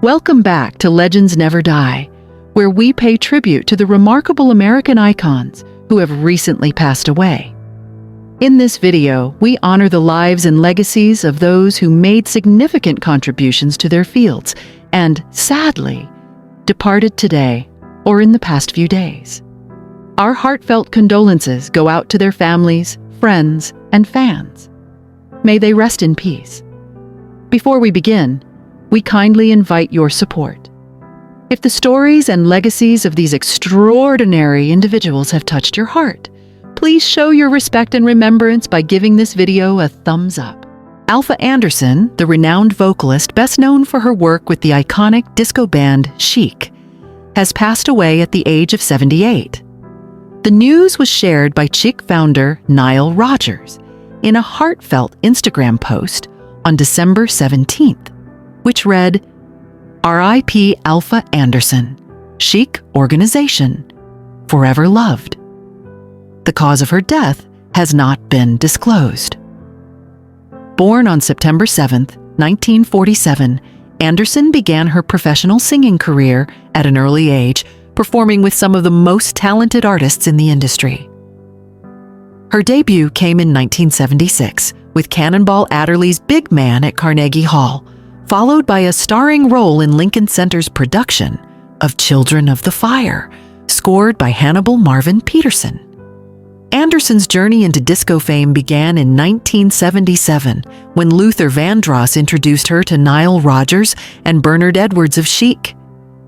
Welcome back to Legends Never Die, where we pay tribute to the remarkable American icons who have recently passed away. In this video, we honor the lives and legacies of those who made significant contributions to their fields and, sadly, departed today or in the past few days. Our heartfelt condolences go out to their families, friends, and fans. May they rest in peace. Before we begin, we kindly invite your support. If the stories and legacies of these extraordinary individuals have touched your heart, please show your respect and remembrance by giving this video a thumbs up. Alfa Anderson, the renowned vocalist best known for her work with the iconic disco band Chic, has passed away at the age of 78. The news was shared by Chic founder Nile Rodgers in a heartfelt Instagram post on December 17th, which read, "R.I.P. Alfa Anderson, Chic Organization, forever loved." The cause of her death has not been disclosed. Born on September 7, 1947, Anderson began her professional singing career at an early age, performing with some of the most talented artists in the industry. Her debut came in 1976 with Cannonball Adderley's Big Man at Carnegie Hall, followed by a starring role in Lincoln Center's production of Children of the Fire, scored by Hannibal Marvin Peterson. Anderson's journey into disco fame began in 1977 when Luther Vandross introduced her to Nile Rodgers and Bernard Edwards of Chic.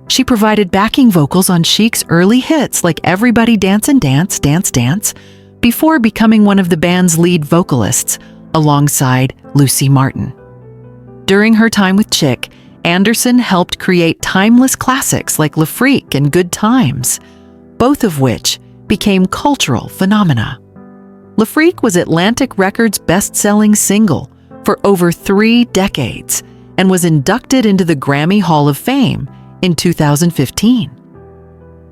She provided backing vocals on Chic's early hits like Everybody Dancin' Dance, Dance, Dance, before becoming one of the band's lead vocalists, alongside Lucy Martin. During her time with Chic, Anderson helped create timeless classics like Le Freak and Good Times, both of which became cultural phenomena. Le Freak was Atlantic Records' best-selling single for over 3 decades and was inducted into the Grammy Hall of Fame in 2015.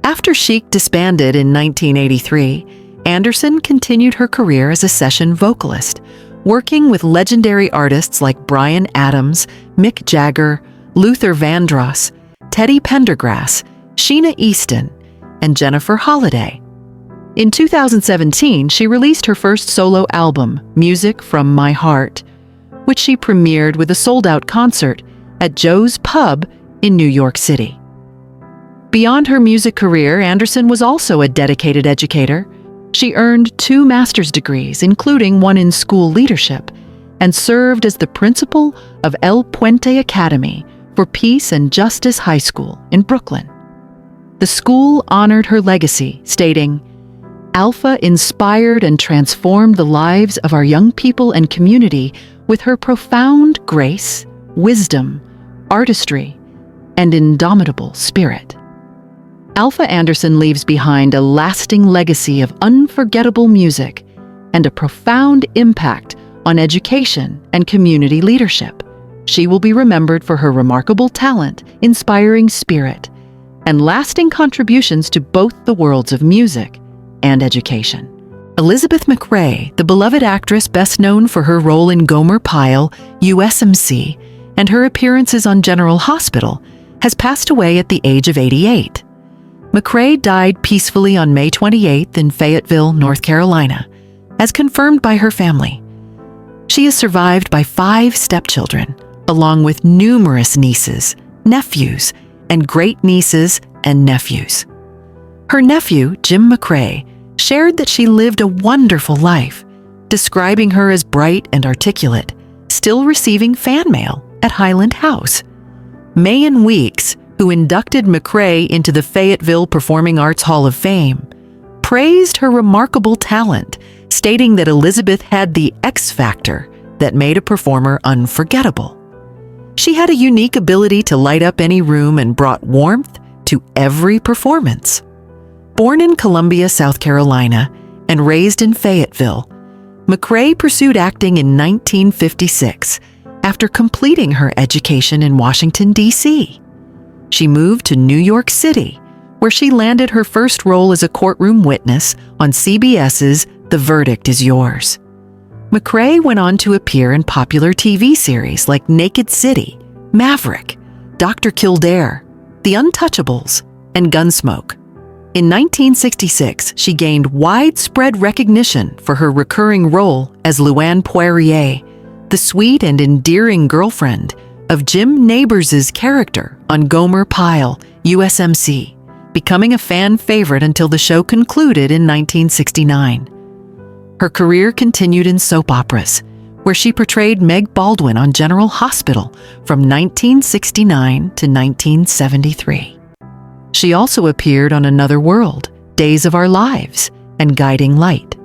After Chic disbanded in 1983, Anderson continued her career as a session vocalist, working with legendary artists like Bryan Adams, Mick Jagger, Luther Vandross, Teddy Pendergrass, Sheena Easton, and Jennifer Holliday. In 2017, she released her first solo album, Music from My Heart, which she premiered with a sold-out concert at Joe's Pub in New York City. Beyond her music career, Anderson was also a dedicated educator. She earned 2 master's degrees, including one in school leadership, and served as the principal of El Puente Academy for Peace and Justice High School in Brooklyn. The school honored her legacy, stating, "Alfa inspired and transformed the lives of our young people and community with her profound grace, wisdom, artistry, and indomitable spirit." Alfa Anderson leaves behind a lasting legacy of unforgettable music and a profound impact on education and community leadership. She will be remembered for her remarkable talent, inspiring spirit, and lasting contributions to both the worlds of music and education. Elizabeth McRae, the beloved actress best known for her role in Gomer Pyle, USMC, and her appearances on General Hospital, has passed away at the age of 88. McRae died peacefully on May 28th in Fayetteville, North Carolina, as confirmed by her family. She is survived by 5 stepchildren, along with numerous nieces, nephews, and great-nieces and nephews. Her nephew, Jim McRae, shared that she lived a wonderful life, describing her as bright and articulate, still receiving fan mail at Highland House. Mayan Weeks, who inducted McRae into the Fayetteville Performing Arts Hall of Fame, praised her remarkable talent, stating that Elizabeth had the X factor that made a performer unforgettable. She had a unique ability to light up any room and brought warmth to every performance. Born in Columbia, South Carolina, and raised in Fayetteville, McRae pursued acting in 1956 after completing her education in Washington, D.C. She moved to New York City, where she landed her first role as a courtroom witness on CBS's The Verdict Is Yours. McRae went on to appear in popular TV series like Naked City, Maverick, Dr. Kildare, The Untouchables, and Gunsmoke. In 1966, she gained widespread recognition for her recurring role as Luann Poirier, the sweet and endearing girlfriend of Jim Nabors' character on Gomer Pyle, USMC, becoming a fan favorite until the show concluded in 1969. Her career continued in soap operas, where she portrayed Meg Baldwin on General Hospital from 1969 to 1973. She also appeared on Another World, Days of Our Lives, and Guiding Light.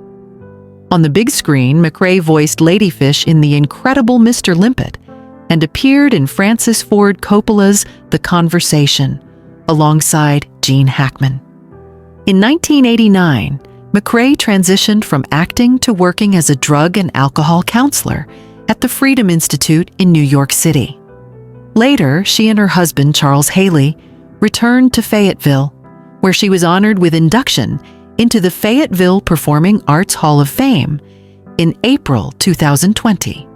On the big screen, McRae voiced Ladyfish in The Incredible Mr. Limpet and appeared in Francis Ford Coppola's The Conversation, alongside Gene Hackman. In 1989, McRae transitioned from acting to working as a drug and alcohol counselor at the Freedom Institute in New York City. Later, she and her husband, Charles Haley, returned to Fayetteville, where she was honored with induction into the Fayetteville Performing Arts Hall of Fame in April 2020.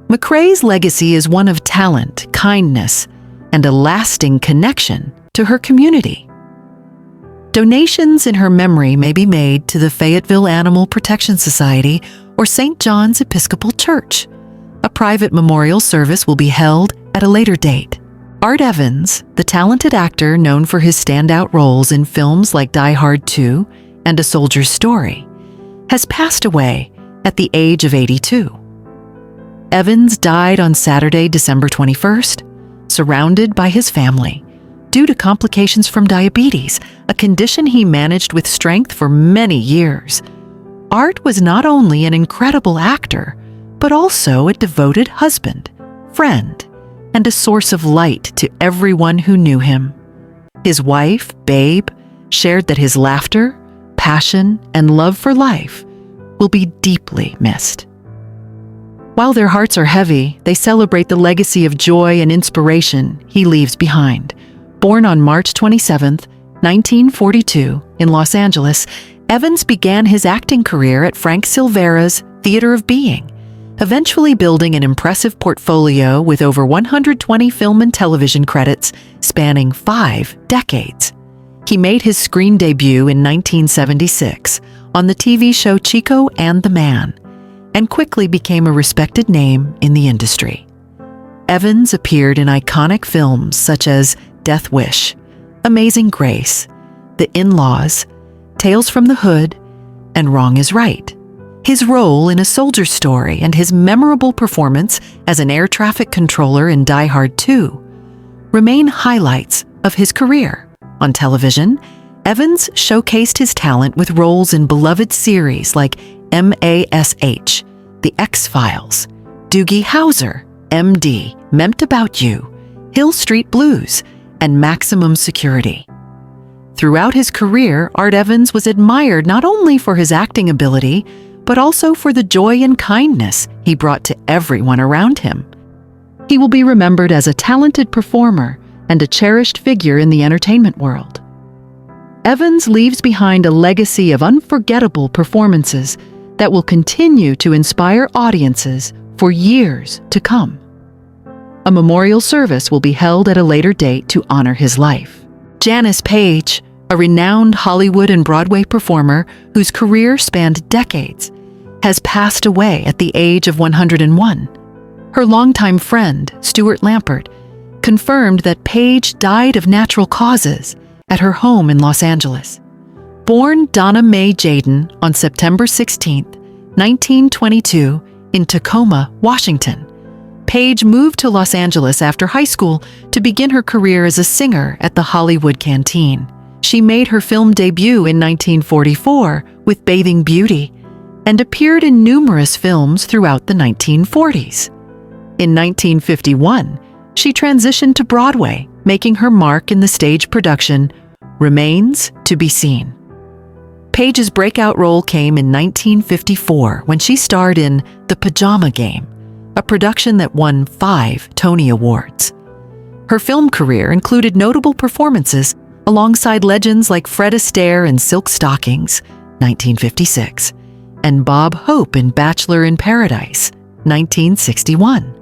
McRae's legacy is one of talent, kindness, and a lasting connection to her community. Donations in her memory may be made to the Fayetteville Animal Protection Society or St. John's Episcopal Church. A private memorial service will be held at a later date. Art Evans, the talented actor known for his standout roles in films like Die Hard 2 and A Soldier's Story, has passed away at the age of 82. Evans died on Saturday, December 21st, surrounded by his family, due to complications from diabetes, a condition he managed with strength for many years. Art was not only an incredible actor, but also a devoted husband, friend, and a source of light to everyone who knew him. His wife, Babe, shared that his laughter, passion, and love for life will be deeply missed. While their hearts are heavy, they celebrate the legacy of joy and inspiration he leaves behind. Born on March 27, 1942, in Los Angeles, Evans began his acting career at Frank Silvera's Theater of Being, eventually building an impressive portfolio with over 120 film and television credits spanning 5 decades. He made his screen debut in 1976 on the TV show Chico and the Man, and quickly became a respected name in the industry. Evans appeared in iconic films such as Death Wish, Amazing Grace, The In-Laws, Tales from the Hood, and Wrong is Right. His role in A Soldier's Story and his memorable performance as an air traffic controller in Die Hard 2 remain highlights of his career. On television, Evans showcased his talent with roles in beloved series like MASH, The X-Files, Doogie Howser, MD, Memt About You, Hill Street Blues, and Maximum Security. Throughout his career, Art Evans was admired not only for his acting ability, but also for the joy and kindness he brought to everyone around him. He will be remembered as a talented performer and a cherished figure in the entertainment world. Evans leaves behind a legacy of unforgettable performances that will continue to inspire audiences for years to come. A memorial service will be held at a later date to honor his life. Janice Page, a renowned Hollywood and Broadway performer whose career spanned decades, has passed away at the age of 101. Her longtime friend, Stuart Lampert, confirmed that Page died of natural causes at her home in Los Angeles. Born Donna Mae Jaden on September 16, 1922, in Tacoma, Washington, Page moved to Los Angeles after high school to begin her career as a singer at the Hollywood Canteen. She made her film debut in 1944 with Bathing Beauty and appeared in numerous films throughout the 1940s. In 1951, she transitioned to Broadway, making her mark in the stage production Remains to be Seen. Page's breakout role came in 1954 when she starred in The Pajama Game, a production that won 5 Tony Awards. Her film career included notable performances alongside legends like Fred Astaire in Silk Stockings, 1956, and Bob Hope in Bachelor in Paradise, 1961.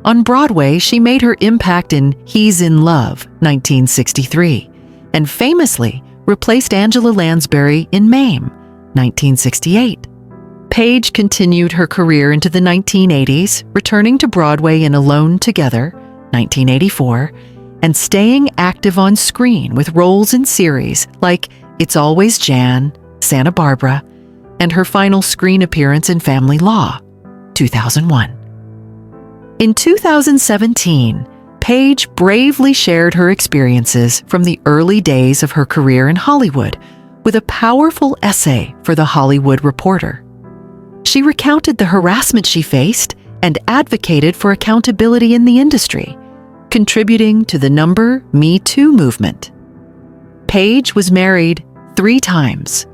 On Broadway, she made her impact in He's in Love, 1963, and famously replaced Angela Lansbury in Mame, 1968. Page continued her career into the 1980s, returning to Broadway in Alone Together, 1984, and staying active on screen with roles in series like It's Always Jan, Santa Barbara, and her final screen appearance in Family Law, 2001. In 2017, Page bravely shared her experiences from the early days of her career in Hollywood with a powerful essay for The Hollywood Reporter. She recounted the harassment she faced and advocated for accountability in the industry, contributing to the Me Too movement. Page was married 3 times,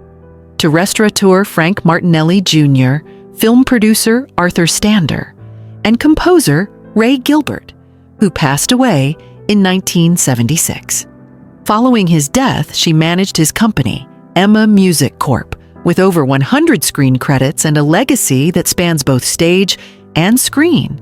to restaurateur Frank Martinelli Jr., film producer Arthur Stander, and composer Ray Gilbert, who passed away in 1976. Following his death, she managed his company, Emma Music Corp., with over 100 screen credits and a legacy that spans both stage and screen.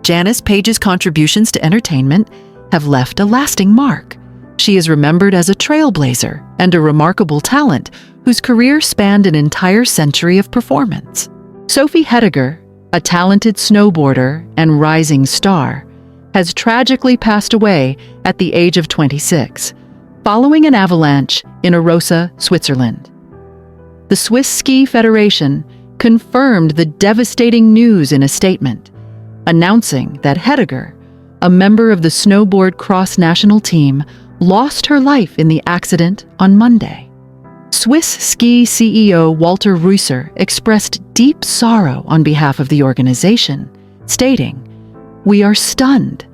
Janice Page's contributions to entertainment have left a lasting mark. She is remembered as a trailblazer and a remarkable talent whose career spanned an entire century of performance. Sophie Hediger, a talented snowboarder and rising star, has tragically passed away at the age of 26, following an avalanche in Arosa, Switzerland. The Swiss Ski Federation confirmed the devastating news in a statement, announcing that Hediger, a member of the snowboard cross national team, lost her life in the accident on Monday. Swiss Ski CEO Walter Reusser expressed deep sorrow on behalf of the organization, stating, "We are stunned,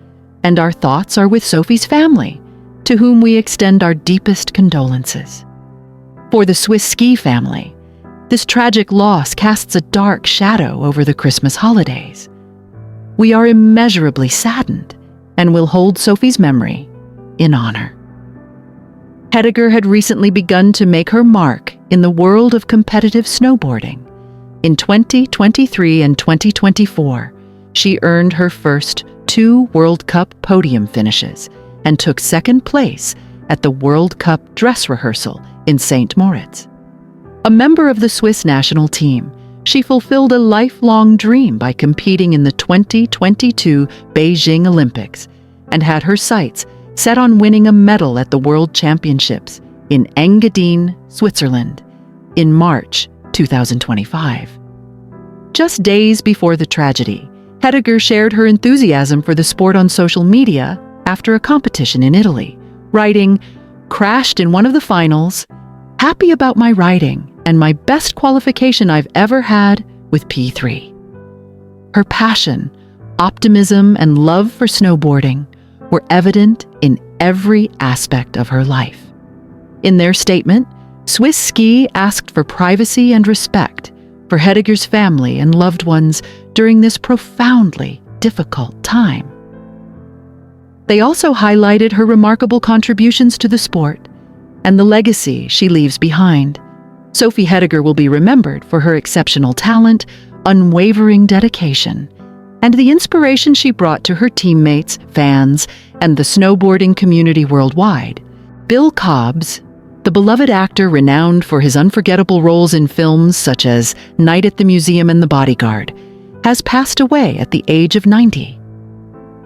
and our thoughts are with Sophie's family, to whom we extend our deepest condolences." For the Swiss Ski family, this tragic loss casts a dark shadow over the Christmas holidays. We are immeasurably saddened and will hold Sophie's memory in honor. Hediger had recently begun to make her mark in the world of competitive snowboarding. In 2023 and 2024, she earned her first 2 World Cup podium finishes and took second place at the World Cup dress rehearsal in St. Moritz. A member of the Swiss national team, she fulfilled a lifelong dream by competing in the 2022 Beijing Olympics and had her sights set on winning a medal at the World Championships in Engadine, Switzerland, in March 2025. Just days before the tragedy, Hediger shared her enthusiasm for the sport on social media after a competition in Italy, writing, "Crashed in one of the finals, happy about my riding and my best qualification I've ever had with P3. Her passion, optimism, and love for snowboarding were evident in every aspect of her life. In their statement, Swiss Ski asked for privacy and respect for Hediger's family and loved ones during this profoundly difficult time. They also highlighted her remarkable contributions to the sport and the legacy she leaves behind. Sophie Hediger will be remembered for her exceptional talent, unwavering dedication, and the inspiration she brought to her teammates, fans, and the snowboarding community worldwide. Bill Cobbs, the beloved actor renowned for his unforgettable roles in films such as Night at the Museum and The Bodyguard, has passed away at the age of 90.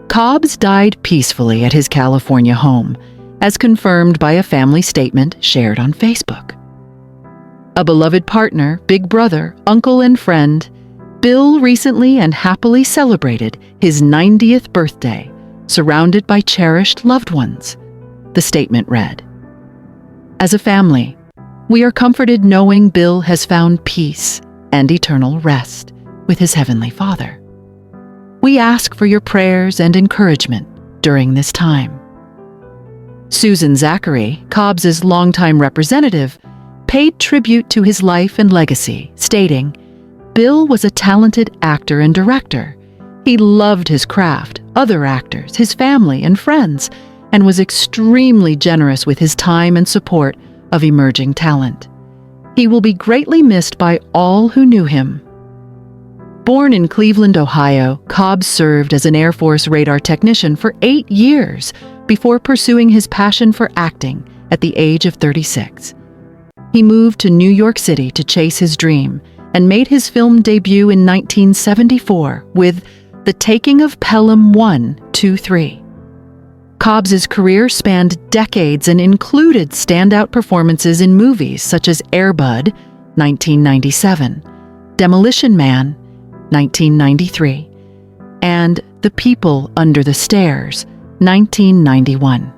Cobbs died peacefully at his California home, as confirmed by a family statement shared on Facebook. A beloved partner, big brother, uncle, and friend, Bill recently and happily celebrated his 90th birthday, surrounded by cherished loved ones. The statement read, "As a family, we are comforted knowing Bill has found peace and eternal rest with his Heavenly Father. We ask for your prayers and encouragement during this time." Susan Zachary, Cobbs's longtime representative, paid tribute to his life and legacy, stating, "Bill was a talented actor and director. He loved his craft, other actors, his family, and friends, and was extremely generous with his time and support of emerging talent. He will be greatly missed by all who knew him." Born in Cleveland, Ohio, Cobbs served as an Air Force radar technician for 8 years before pursuing his passion for acting at the age of 36. He moved to New York City to chase his dream and made his film debut in 1974 with The Taking of Pelham 1, 2, 3. Cobbs's career spanned decades and included standout performances in movies such as Air Bud, 1997, Demolition Man, 1993, and The People Under the Stairs, 1991.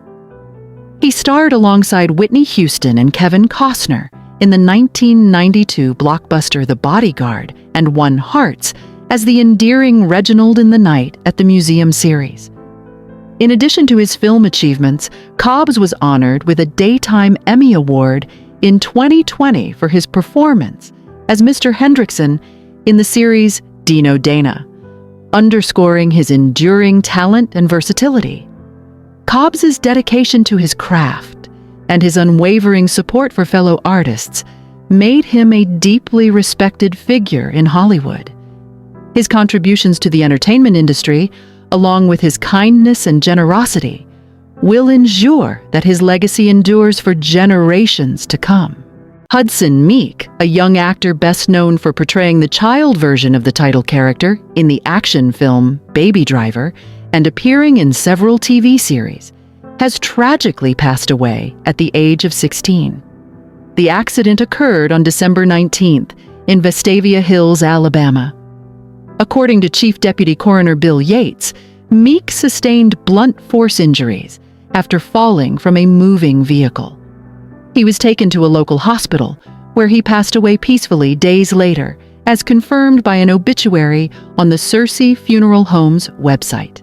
He starred alongside Whitney Houston and Kevin Costner in the 1992 blockbuster The Bodyguard and won Hearts as the endearing Reginald in the Night at the Museum series. In addition to his film achievements, Cobbs was honored with a Daytime Emmy Award in 2020 for his performance as Mr. Hendrickson in the series Dino Dana, underscoring his enduring talent and versatility. Cobbs's dedication to his craft and his unwavering support for fellow artists made him a deeply respected figure in Hollywood. His contributions to the entertainment industry, along with his kindness and generosity, will ensure that his legacy endures for generations to come. Hudson Meek, a young actor best known for portraying the child version of the title character in the action film Baby Driver and appearing in several TV series, has tragically passed away at the age of 16. The accident occurred on December 19th in Vestavia Hills, Alabama. According to Chief Deputy Coroner Bill Yates, Meek sustained blunt force injuries after falling from a moving vehicle. He was taken to a local hospital, where he passed away peacefully days later, as confirmed by an obituary on the Searcy Funeral Home's website.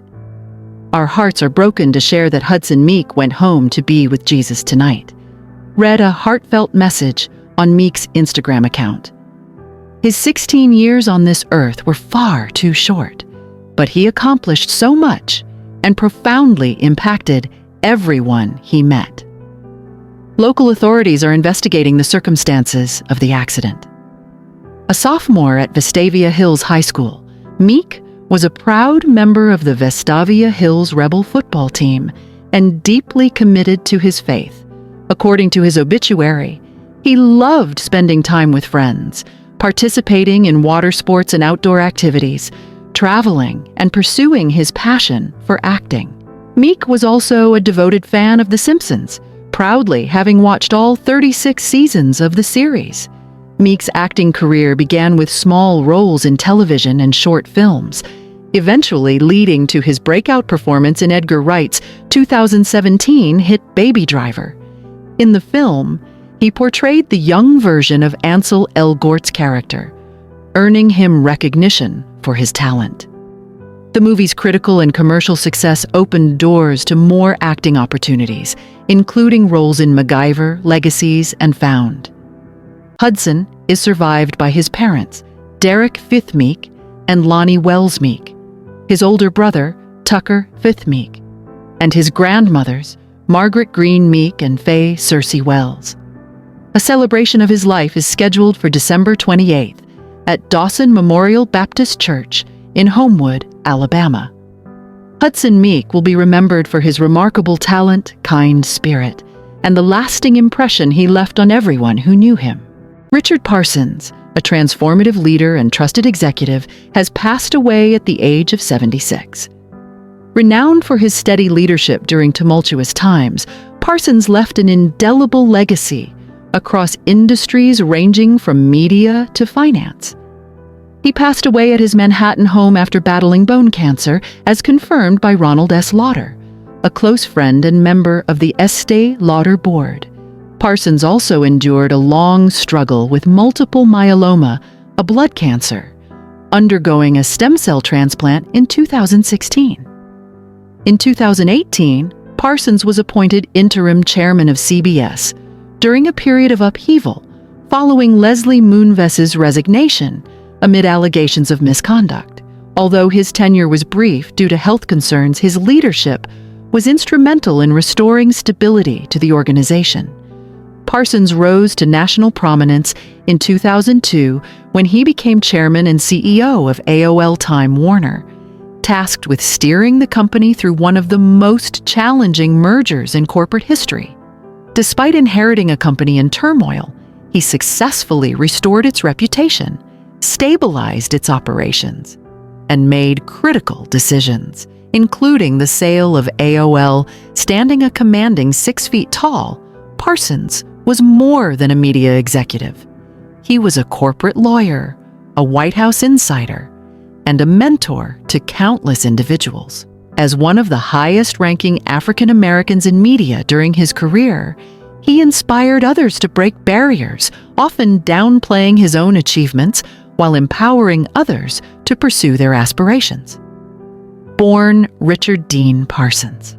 Our hearts are broken to share that Hudson Meek went home to be with Jesus tonight, read a heartfelt message on Meek's Instagram account. His 16 years on this earth were far too short, but he accomplished so much and profoundly impacted everyone he met. Local authorities are investigating the circumstances of the accident. A sophomore at Vestavia Hills High School, Meek was a proud member of the Vestavia Hills Rebel football team and deeply committed to his faith. According to his obituary, he loved spending time with friends, participating in water sports and outdoor activities, traveling, and pursuing his passion for acting. Meek was also a devoted fan of The Simpsons, proudly having watched all 36 seasons of the series. Meek's acting career began with small roles in television and short films, eventually leading to his breakout performance in Edgar Wright's 2017 hit Baby Driver. In the film, he portrayed the young version of Ansel Elgort's character, earning him recognition for his talent. The movie's critical and commercial success opened doors to more acting opportunities, including roles in MacGyver, Legacies, and Found. Hudson is survived by his parents, Derek Fifth Meek and Lonnie Wells Meek, his older brother, Tucker Fifth Meek, and his grandmothers, Margaret Green Meek and Faye Searcy Wells. A celebration of his life is scheduled for December 28th at Dawson Memorial Baptist Church in Homewood, Alabama. Hudson Meek will be remembered for his remarkable talent, kind spirit, and the lasting impression he left on everyone who knew him. Richard Parsons, a transformative leader and trusted executive, has passed away at the age of 76. Renowned for his steady leadership during tumultuous times, Parsons left an indelible legacy across industries ranging from media to finance. He passed away at his Manhattan home after battling bone cancer, as confirmed by Ronald S. Lauder, a close friend and member of the Estee Lauder Board. Parsons also endured a long struggle with multiple myeloma, a blood cancer, undergoing a stem cell transplant in 2016. In 2018, Parsons was appointed interim chairman of CBS during a period of upheaval following Leslie Moonves's resignation amid allegations of misconduct. Although his tenure was brief due to health concerns, his leadership was instrumental in restoring stability to the organization. Parsons rose to national prominence in 2002 when he became chairman and CEO of AOL Time Warner, tasked with steering the company through one of the most challenging mergers in corporate history. Despite inheriting a company in turmoil, he successfully restored its reputation, stabilized its operations, and made critical decisions, including the sale of AOL. Standing a commanding 6 feet tall, Parsons was more than a media executive. He was a corporate lawyer, a White House insider, and a mentor to countless individuals. As one of the highest-ranking African Americans in media during his career, he inspired others to break barriers, often downplaying his own achievements while empowering others to pursue their aspirations. Born Richard Dean Parsons.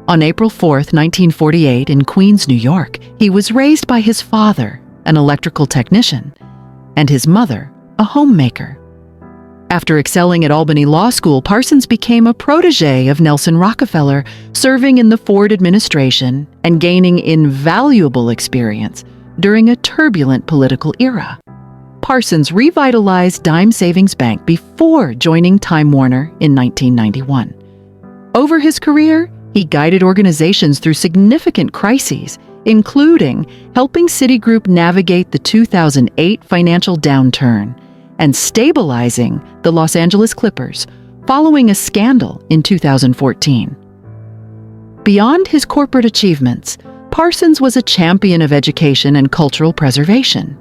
On April 4, 1948, in Queens, New York, he was raised by his father, an electrical technician, and his mother, a homemaker. After excelling at Albany Law School, Parsons became a protege of Nelson Rockefeller, serving in the Ford administration and gaining invaluable experience during a turbulent political era. Parsons revitalized Dime Savings Bank before joining Time Warner in 1991. Over his career, he guided organizations through significant crises, including helping Citigroup navigate the 2008 financial downturn and stabilizing the Los Angeles Clippers following a scandal in 2014. Beyond his corporate achievements, Parsons was a champion of education and cultural preservation.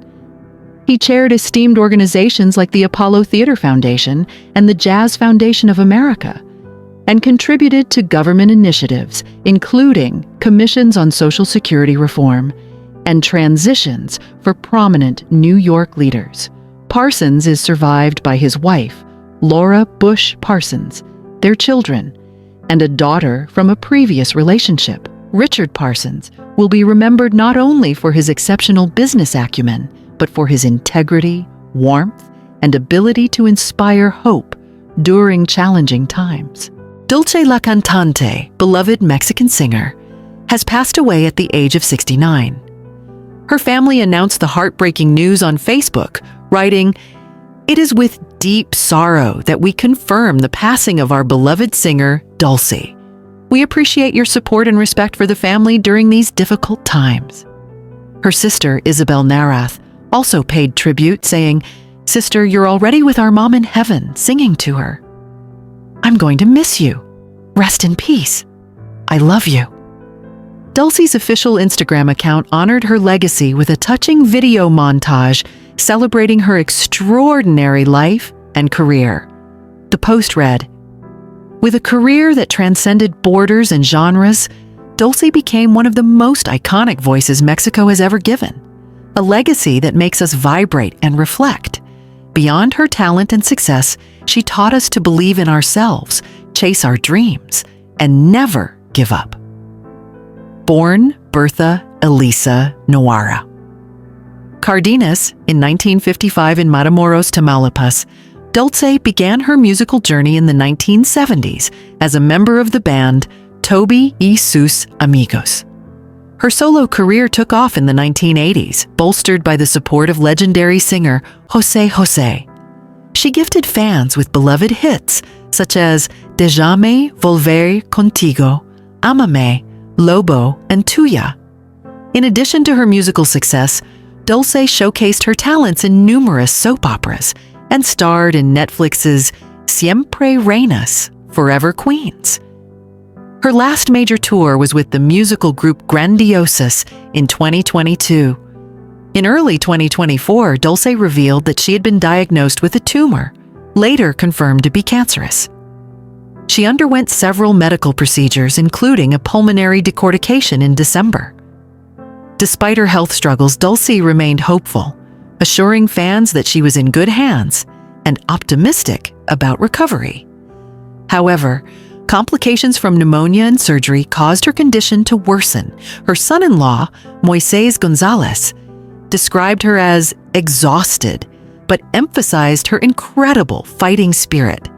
He chaired esteemed organizations like the Apollo Theater Foundation and the Jazz Foundation of America, and contributed to government initiatives, including commissions on Social Security reform and transitions for prominent New York leaders. Parsons is survived by his wife, Laura Bush Parsons, their children, and a daughter from a previous relationship. Richard Parsons will be remembered not only for his exceptional business acumen, but for his integrity, warmth, and ability to inspire hope during challenging times. Dulce la Cantante, beloved Mexican singer, has passed away at the age of 69. Her family announced the heartbreaking news on Facebook, writing, "It is with deep sorrow that we confirm the passing of our beloved singer, Dulce. We appreciate your support and respect for the family during these difficult times." Her sister, Isabel Narath, also paid tribute, saying, "Sister, you're already with our mom in heaven, singing to her. I'm going to miss you. Rest in peace. I love you." Dulce's official Instagram account honored her legacy with a touching video montage celebrating her extraordinary life and career. The post read, "With a career that transcended borders and genres, Dulce became one of the most iconic voices Mexico has ever given, a legacy that makes us vibrate and reflect. Beyond her talent and success, she taught us to believe in ourselves, chase our dreams, and never give up." Born Bertha Elisa Noara. Cardenas in 1955 in Matamoros, Tamaulipas, Dulce began her musical journey in the 1970s as a member of the band Toby y Sus Amigos. Her solo career took off in the 1980s, bolstered by the support of legendary singer José José. She gifted fans with beloved hits such as Déjame volver contigo, Ámame, Lobo, and Tuya. In addition to her musical success, Dulce showcased her talents in numerous soap operas and starred in Netflix's Siempre Reinas, Forever Queens. Her last major tour was with the musical group Grandiosos in 2022. In early 2024, Dulce revealed that she had been diagnosed with a tumor, later confirmed to be cancerous. She underwent several medical procedures, including a pulmonary decortication in December. Despite her health struggles, Dulce remained hopeful, assuring fans that she was in good hands and optimistic about recovery. However, complications from pneumonia and surgery caused her condition to worsen. Her son-in-law, Moises Gonzalez, described her as exhausted, but emphasized her incredible fighting spirit.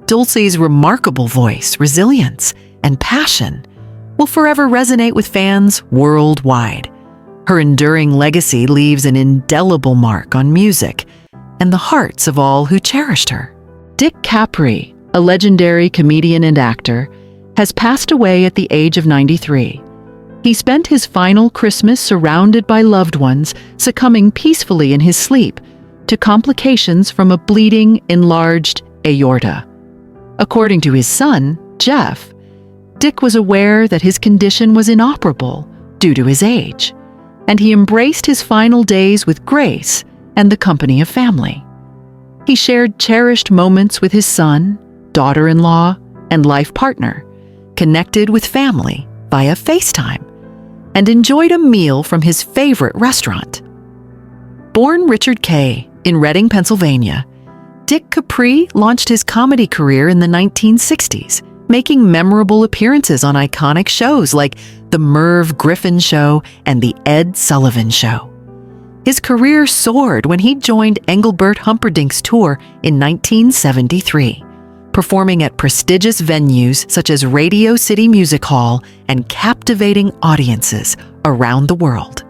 Dulce's remarkable voice, resilience, and passion will forever resonate with fans worldwide. Her enduring legacy leaves an indelible mark on music and the hearts of all who cherished her. Dick Capri, a legendary comedian and actor, has passed away at the age of 93. He spent his final Christmas surrounded by loved ones, succumbing peacefully in his sleep to complications from a bleeding, enlarged aorta. According to his son, Jeff, Dick was aware that his condition was inoperable due to his age, and he embraced his final days with grace and the company of family. He shared cherished moments with his son, daughter-in-law, and life partner, connected with family via FaceTime, and enjoyed a meal from his favorite restaurant. Born Richard Kay in Reading, Pennsylvania, Dick Capri launched his comedy career in the 1960s, making memorable appearances on iconic shows like The Merv Griffin Show and The Ed Sullivan Show. His career soared when he joined Engelbert Humperdinck's tour in 1973, performing at prestigious venues such as Radio City Music Hall and captivating audiences around the world.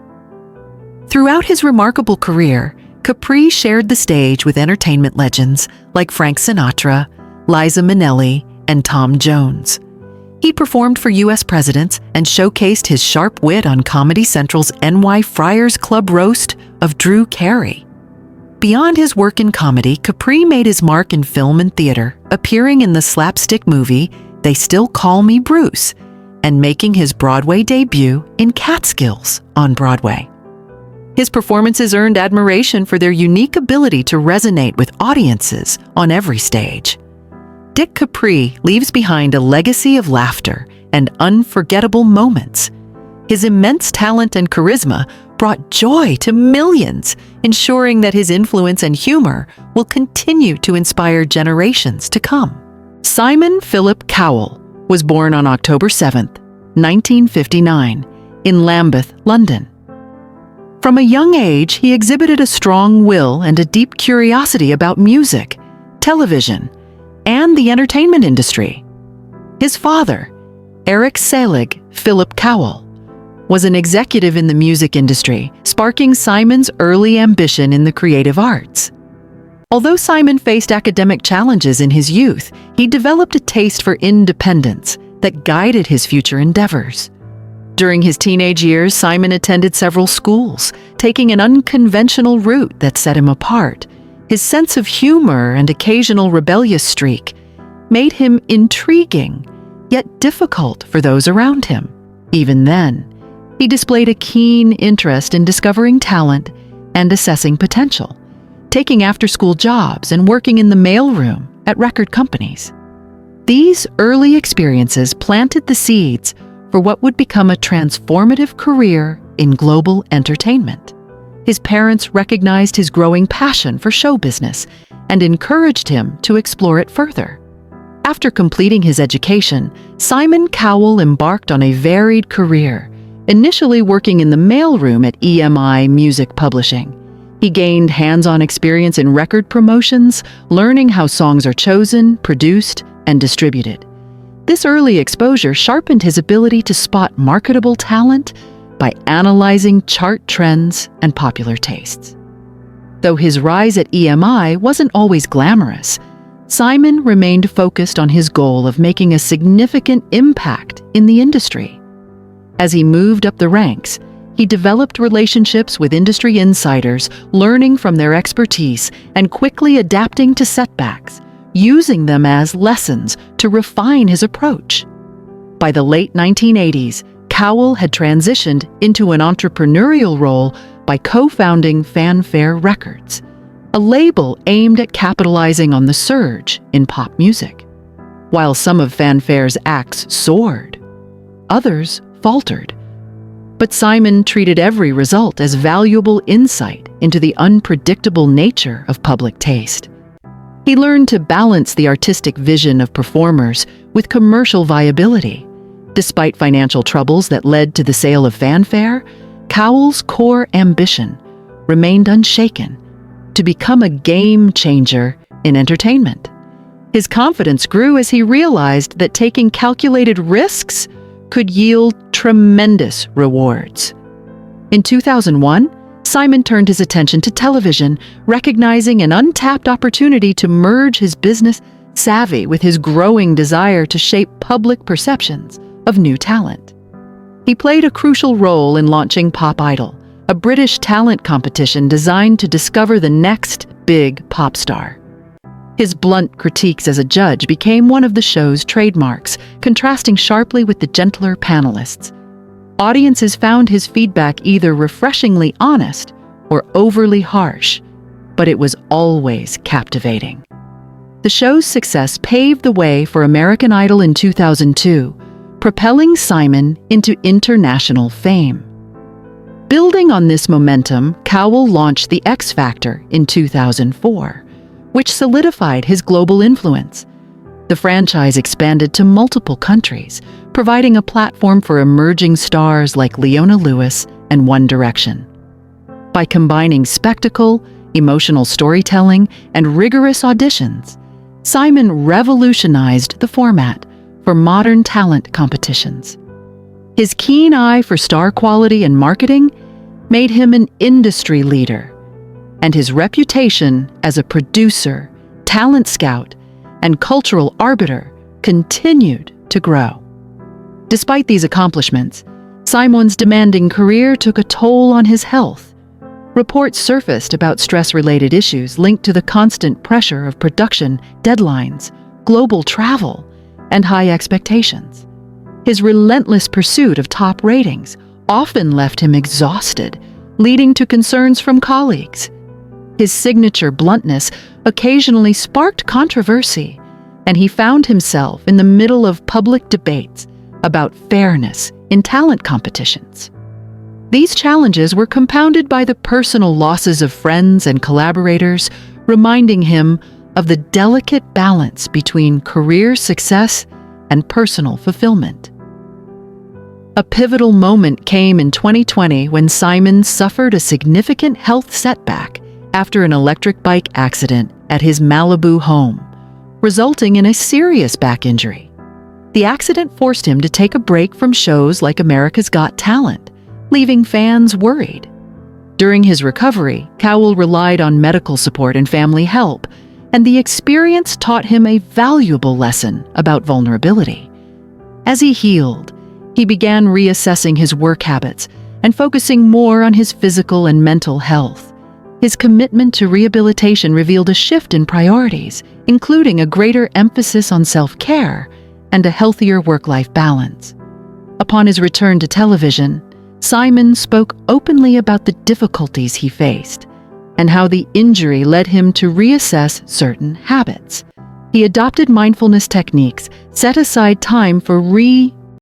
Throughout his remarkable career, Capri shared the stage with entertainment legends like Frank Sinatra, Liza Minnelli, and Tom Jones. He performed for U.S. presidents and showcased his sharp wit on Comedy Central's NY Friars Club roast of Drew Carey. Beyond his work in comedy, Capri made his mark in film and theater, appearing in the slapstick movie They Still Call Me Bruce, and making his Broadway debut in Catskills on Broadway. His performances earned admiration for their unique ability to resonate with audiences on every stage. Dick Capri leaves behind a legacy of laughter and unforgettable moments. His immense talent and charisma brought joy to millions, ensuring that his influence and humor will continue to inspire generations to come. Simon Philip Cowell was born on October 7, 1959, in Lambeth, London. From a young age, he exhibited a strong will and a deep curiosity about music, television, and the entertainment industry. His father, Eric Selig Philip Cowell, was an executive in the music industry, sparking Simon's early ambition in the creative arts. Although Simon faced academic challenges in his youth, he developed a taste for independence that guided his future endeavors. During his teenage years, Simon attended several schools, taking an unconventional route that set him apart. His sense of humor and occasional rebellious streak made him intriguing, yet difficult for those around him. Even then, he displayed a keen interest in discovering talent and assessing potential, taking after-school jobs and working in the mailroom at record companies. These early experiences planted the seeds for what would become a transformative career in global entertainment. His parents recognized his growing passion for show business and encouraged him to explore it further. After completing his education, Simon Cowell embarked on a varied career, initially working in the mailroom at EMI Music Publishing. He gained hands-on experience in record promotions, learning how songs are chosen, produced, and distributed. This early exposure sharpened his ability to spot marketable talent by analyzing chart trends and popular tastes. Though his rise at EMI wasn't always glamorous, Simon remained focused on his goal of making a significant impact in the industry. As he moved up the ranks, he developed relationships with industry insiders, learning from their expertise and quickly adapting to setbacks, using them as lessons to refine his approach. By the late 1980s, Cowell had transitioned into an entrepreneurial role by co-founding Fanfare Records, a label aimed at capitalizing on the surge in pop music. While some of Fanfare's acts soared, others faltered. But Simon treated every result as valuable insight into the unpredictable nature of public taste. He learned to balance the artistic vision of performers with commercial viability. Despite financial troubles that led to the sale of Fanfare, Cowell's core ambition remained unshaken: to become a game changer in entertainment. His confidence grew as he realized that taking calculated risks could yield tremendous rewards. In 2001, Simon turned his attention to television, recognizing an untapped opportunity to merge his business savvy with his growing desire to shape public perceptions of new talent. He played a crucial role in launching Pop Idol, a British talent competition designed to discover the next big pop star. His blunt critiques as a judge became one of the show's trademarks, contrasting sharply with the gentler panelists. Audiences found his feedback either refreshingly honest or overly harsh, but it was always captivating. The show's success paved the way for American Idol in 2002, propelling Simon into international fame. Building on this momentum, Cowell launched The X Factor in 2004, which solidified his global influence. The franchise expanded to multiple countries, providing a platform for emerging stars like Leona Lewis and One Direction. By combining spectacle, emotional storytelling, and rigorous auditions, Simon revolutionized the format for modern talent competitions. His keen eye for star quality and marketing made him an industry leader, and his reputation as a producer, talent scout, and cultural arbiter continued to grow. Despite these accomplishments, Simon's demanding career took a toll on his health. Reports surfaced about stress-related issues linked to the constant pressure of production, deadlines, global travel, and high expectations. His relentless pursuit of top ratings often left him exhausted, leading to concerns from colleagues. His signature bluntness occasionally sparked controversy, and he found himself in the middle of public debates about fairness in talent competitions. These challenges were compounded by the personal losses of friends and collaborators, reminding him of the delicate balance between career success and personal fulfillment. A pivotal moment came in 2020 when Simon suffered a significant health setback after an electric bike accident at his Malibu home, resulting in a serious back injury. The accident forced him to take a break from shows like America's Got Talent, leaving fans worried. During his recovery, Cowell relied on medical support and family help, and the experience taught him a valuable lesson about vulnerability. As he healed, he began reassessing his work habits and focusing more on his physical and mental health. His commitment to rehabilitation revealed a shift in priorities, including a greater emphasis on self-care and a healthier work-life balance. Upon his return to television, Simon spoke openly about the difficulties he faced and how the injury led him to reassess certain habits. He adopted mindfulness techniques, set aside time for